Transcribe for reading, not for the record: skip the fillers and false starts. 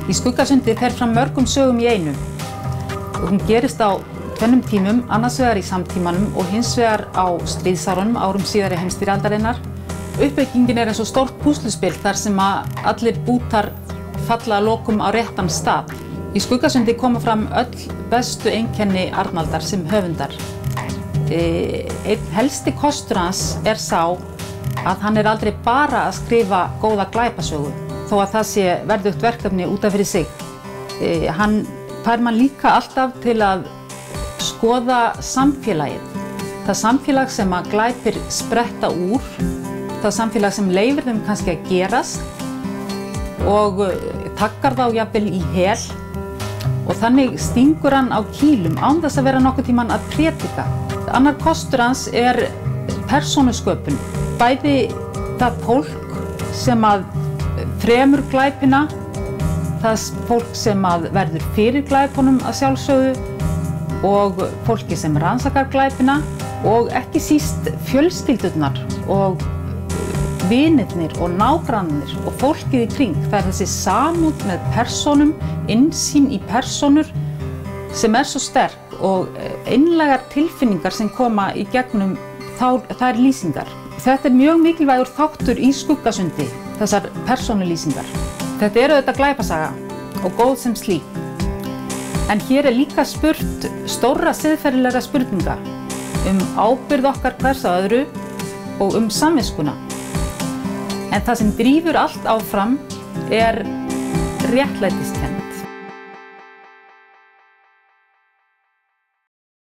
Í Skuggasundi fer fram mörgum sögum í einu. Hún gerist á tvennum tímum, annars vegar í samtímanum og hins vegar á stríðsárunum, árum síðari heimsstyrjaldarinnar. Uppbyggingin er eins og stórt púsluspil þar sem allir bútar falla að lokum á réttan stað. Í Skuggasundi koma fram öll bestu einkenni Arnaldar sem höfundar. Einn helsti kostur hans er sá að hann er aldrei bara að skrifa góða glæpasögu, þó að það sé verðugt verkefni út af fyrir sig. Hann fær mann líka alltaf til að skoða samfélagið. Það samfélag sem að glæpir spretta úr, það samfélag sem leyfir þeim kannski að gerast og taggar þá jafnvel í hel, og þannig stingur hann á kýlum án þess að vera nokkurn tímann að prédika. Annar kostur hans er persónusköpun. Bæði það fólk sem að fremur glæpina, það fólk sem að verður fyrir glæpunum að sjálfsögðu og fólki sem rannsakar glæpina og ekki síst fjölskyldurnar og vinirnir og nágrannir og fólkið í kring. Það er þessi samúð með persónum, innsýn í persónur sem er svo sterk og einlægar tilfinningar sem koma í gegnum þær lýsingar. Þetta er mjög mikilvægur þáttur í Skuggasundi, þessar persónulýsingar. Þetta er auðvitað glæpasaga og góð sem slík. En hér er líka spurt stórra siðferðilegra spurninga ábyrgð okkar hvers á öðru og samviskuna. En það sem drífur allt áfram er réttlætiskennd.